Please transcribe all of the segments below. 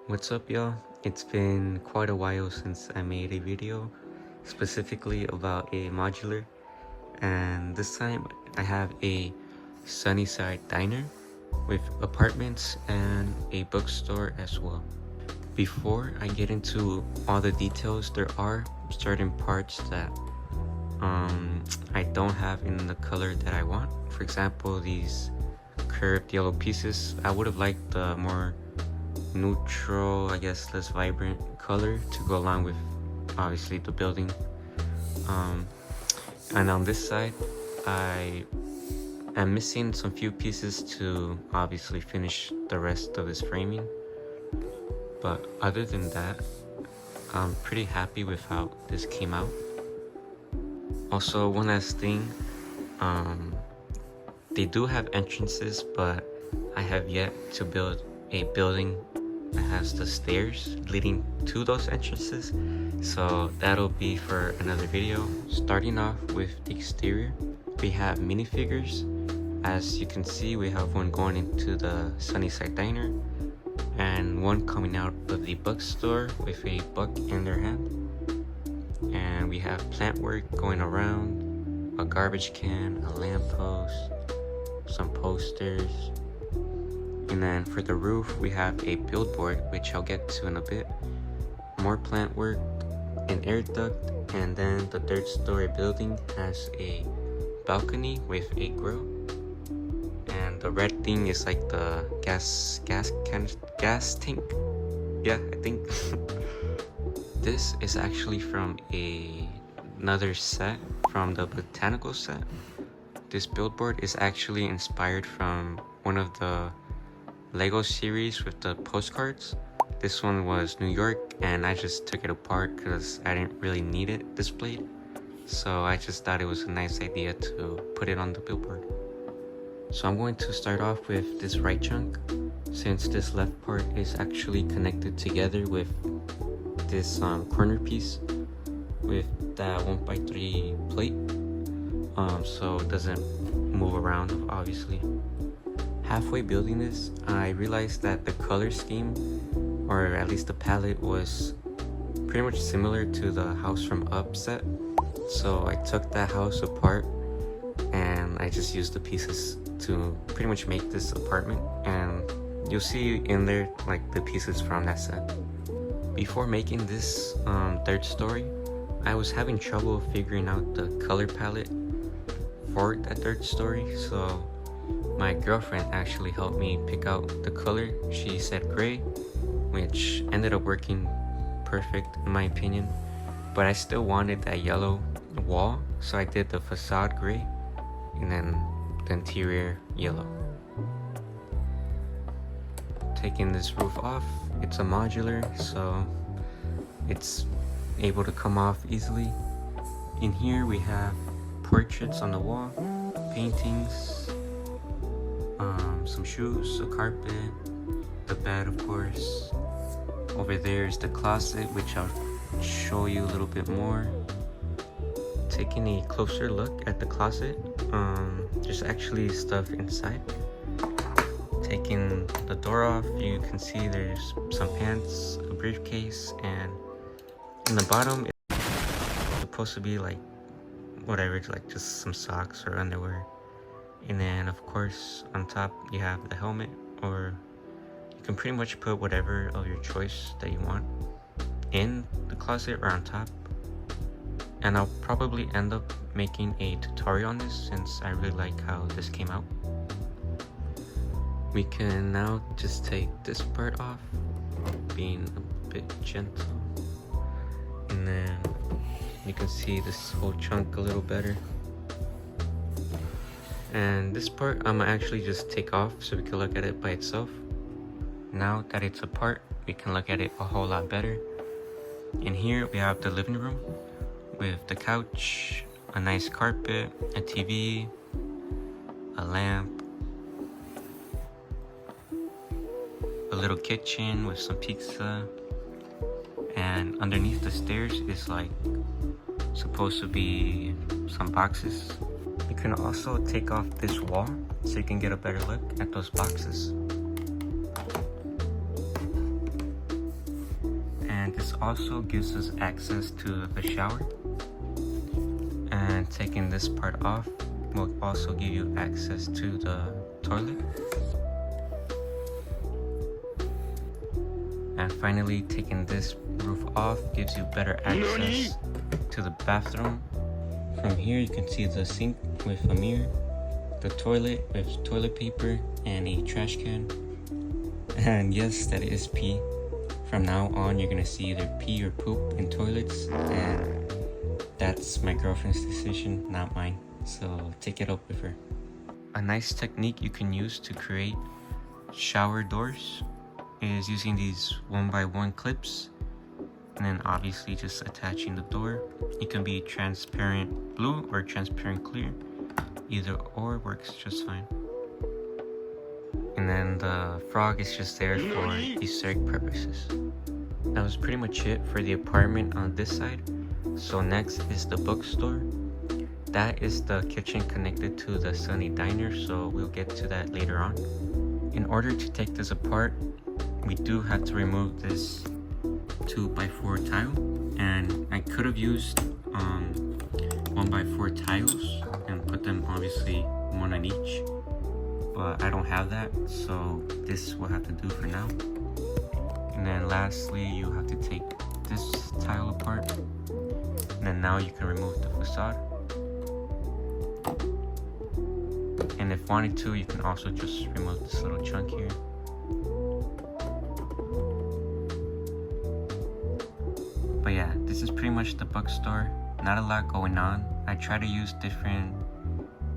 What's up, y'all? It's been quite a while since I made a video specifically about a modular, and this time I have a Sunnyside diner with apartments and a bookstore as well. Before I get into all the details, there are certain parts that I don't have in the color that I want. For example, these curved yellow pieces, I would have liked the more neutral, I guess less vibrant color to go along with obviously the building. And on this side I am missing some few pieces to obviously finish the rest of this framing, but other than that I'm pretty happy with how this came out. Also, one last thing, they do have entrances, but I have yet to build a building that has the stairs leading to those entrances, so that'll be for another video. Starting off with the exterior, we have minifigures. As you can see, we have one going into the Sunnyside diner and one coming out of the bookstore with a book in their hand. And we have plant work going around, a garbage can, a lamppost, some posters. And then for the roof, we have a billboard, which I'll get to in a bit, more plant work, an air duct, and then the third story building has a balcony with a grill. And the red thing is like the gas tank. Yeah, I think. This is actually from another set, from the botanical set. This billboard is actually inspired from one of the Lego series with the postcards. This one was New York, and I just took it apart because I didn't really need it displayed. So I just thought it was a nice idea to put it on the billboard. So I'm going to start off with this right chunk, since this left part is actually connected together with this corner piece with that 1x3 plate, so it doesn't move around obviously. Halfway building this, I realized that the color scheme, or at least the palette, was pretty much similar to the House from Up set. So I took that house apart and I just used the pieces to pretty much make this apartment, and you'll see in there like the pieces from that set. Before making this third story, I was having trouble figuring out the color palette for that third story, so my girlfriend actually helped me pick out the color. She said gray, which ended up working perfect in my opinion, but I still wanted that yellow wall, so I did the facade gray and then the interior yellow. Taking this roof off, it's a modular, so it's able to come off easily. In here we have portraits on the wall, paintings, some shoes, a carpet, the bed of course. Over there is the closet, which I'll show you a little bit more. Taking a closer look at the closet, there's actually stuff inside. Taking the door off, you can see there's some pants, a briefcase, and in the bottom it's supposed to be like whatever, like just some socks or underwear. And then of course on top you have the helmet, or you can pretty much put whatever of your choice that you want in the closet or on top. And I'll probably end up making a tutorial on this since I really like how this came out. We can now just take this part off, being a bit gentle, and then you can see this whole chunk a little better. And this part I'm gonna actually just take off so we can look at it by itself. Now that it's apart, we can look at it a whole lot better. In here we have the living room with the couch, a nice carpet, a TV, a lamp, a little kitchen with some pizza, and underneath the stairs is like supposed to be some boxes. You can also take off this wall so you can get a better look at those boxes. And this also gives us access to the shower. And taking this part off will also give you access to the toilet. And finally, taking this roof off gives you better access to the bathroom. From here you can see the sink with a mirror, the toilet with toilet paper and a trash can. And yes, that is pee. From now on you're gonna see either pee or poop in toilets, and that's my girlfriend's decision, not mine. So take it up with her. A nice technique you can use to create shower doors is using these 1x1 clips, and then obviously just attaching the door. It can be transparent blue or transparent clear, either or works just fine. And then the frog is just there for Easter egg purposes. That was pretty much it for the apartment on this side. So next is the bookstore. That is the kitchen connected to the sunny diner, so we'll get to that later on. In order to take this apart, we do have to remove this 2x4 tile, and I could have used 1x4 tiles and put them obviously one on each, but I don't have that, so this will have to do for now. And then lastly, you have to take this tile apart, and then now you can remove the facade. And if wanted to, you can also just remove this little chunk here. But yeah, this is pretty much the bookstore. Not a lot going on. I try to use different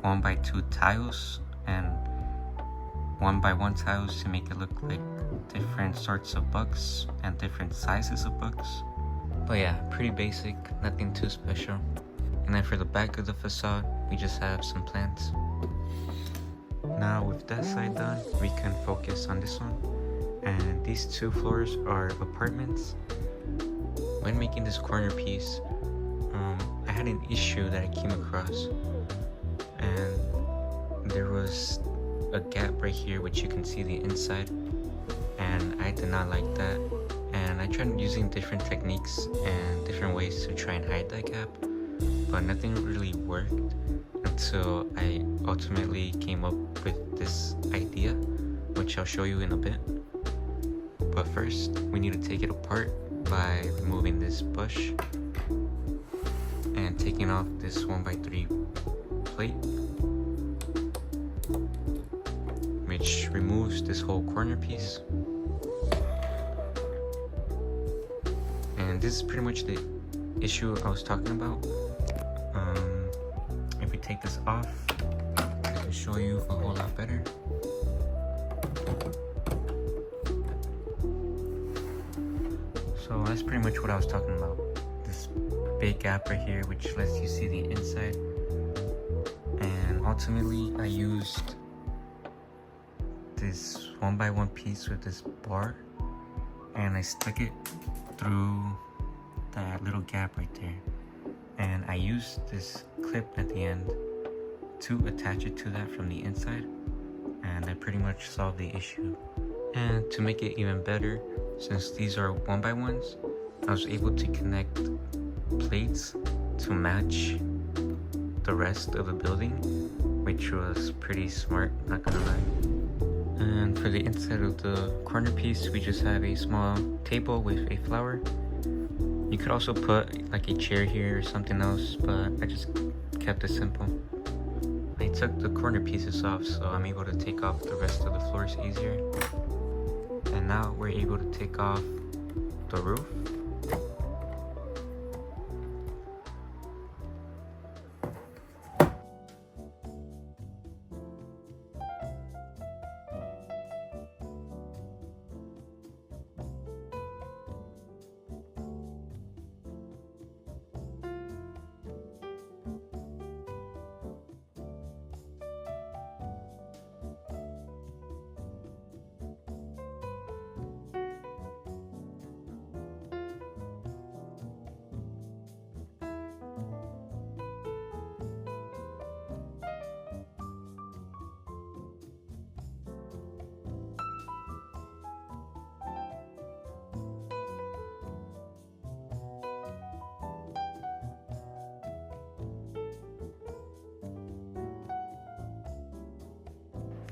1x2 tiles and 1x1 tiles to make it look like different sorts of books and different sizes of books. But yeah, pretty basic, nothing too special. And then for the back of the facade, we just have some plants. Now with that side done, we can focus on this one. And these 2 floors are apartments. When making this corner piece, I had an issue that I came across, and there was a gap right here which you can see the inside, and I did not like that, and I tried using different techniques and different ways to try and hide that gap, but nothing really worked until I ultimately came up with this idea, which I'll show you in a bit. But first, we need to take it apart by removing this bush and taking off this 1x3 plate, which removes this whole corner piece. And this is pretty much the issue I was talking about. If we take this off, I can show you a whole lot better. So that's pretty much what I was talking about. This big gap right here, which lets you see the inside. And ultimately, I used this 1x1 piece with this bar, and I stuck it through that little gap right there. And I used this clip at the end to attach it to that from the inside, and that pretty much solved the issue. And to make it even better, since these are 1x1s, I was able to connect plates to match the rest of the building, which was pretty smart, not gonna lie. And for the inside of the corner piece, we just have a small table with a flower. You could also put like a chair here or something else, but I just kept it simple. I took the corner pieces off, so I'm able to take off the rest of the floors easier. And now we're able to take off the roof.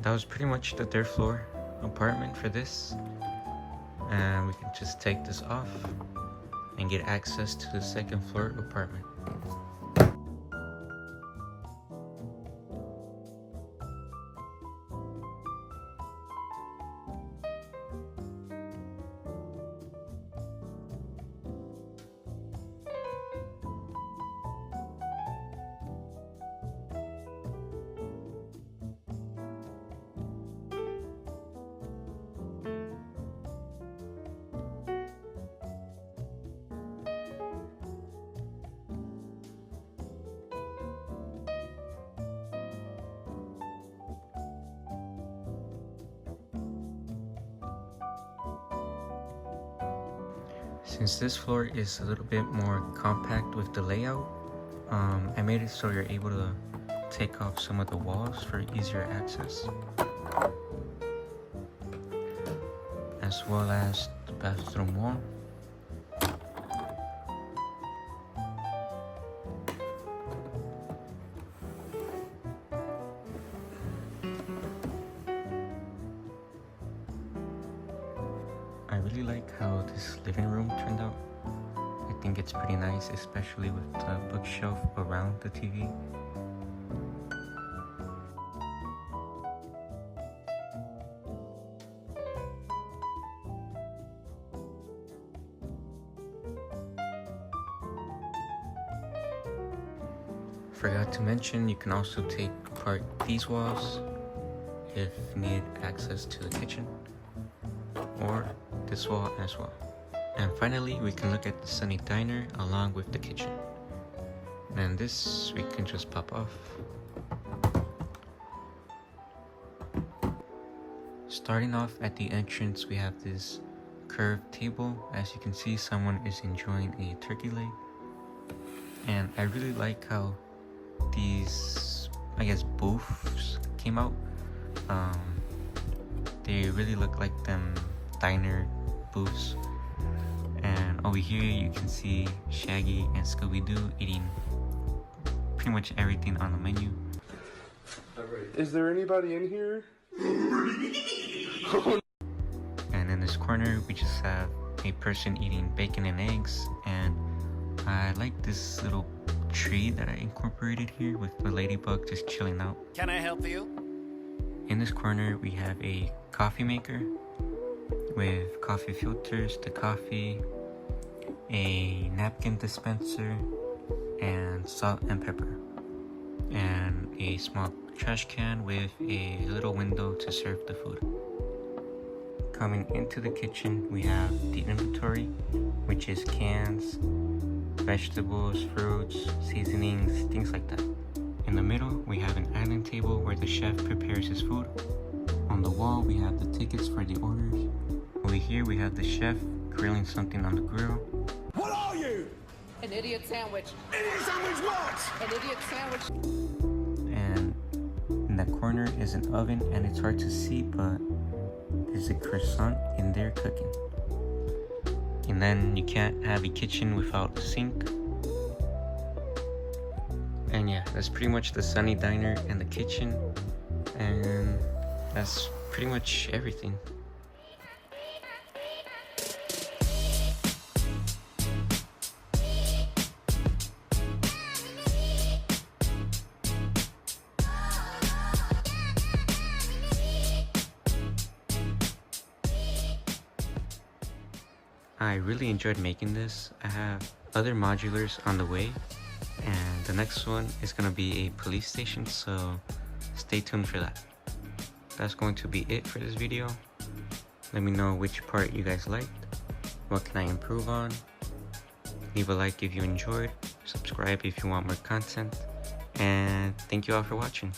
that was pretty much the third floor apartment for this, and we can just take this off and get access to the second floor apartment. Since this floor is a little bit more compact with the layout, I made it so you're able to take off some of the walls for easier access, as well as the bathroom wall. I really like how this living room turned out. I think it's pretty nice, especially with the bookshelf around the TV. Forgot to mention, you can also take apart these walls if you need access to the kitchen, or this wall as well. And finally, we can look at the sunny diner along with the kitchen. And this we can just pop off. Starting off at the entrance, we have this curved table. As you can see, someone is enjoying a turkey leg. And I really like how these, I guess, booths came out. They really look like them diner booths. And over here you can see Shaggy and Scooby-Doo eating pretty much everything on the menu. Is there anybody in here? And in this corner we just have a person eating bacon and eggs, and I like this little tree that I incorporated here with the ladybug just chilling out. Can I help you? In this corner we have a coffee maker with coffee filters, the coffee, a napkin dispenser, and salt and pepper, and a small trash can with a little window to serve the food. Coming into the kitchen, we have the inventory, which is cans, vegetables, fruits, seasonings, things like that. In the middle, we have an island table where the chef prepares his food. On the wall, we have the tickets for the orders. Over here, we have the chef grilling something on the grill. What are you? An idiot sandwich. Idiot sandwich what? An idiot sandwich. And in that corner is an oven, and it's hard to see, but there's a croissant in there cooking. And then you can't have a kitchen without a sink. And yeah, that's pretty much the sunny diner and the kitchen, and that's pretty much everything. I really enjoyed making this. I have other modulars on the way, and the next one is gonna be a police station, so stay tuned for that. That's going to be it for this video. Let me know which part you guys liked. What can I improve on? Leave a like if you enjoyed. Subscribe if you want more content. And thank you all for watching.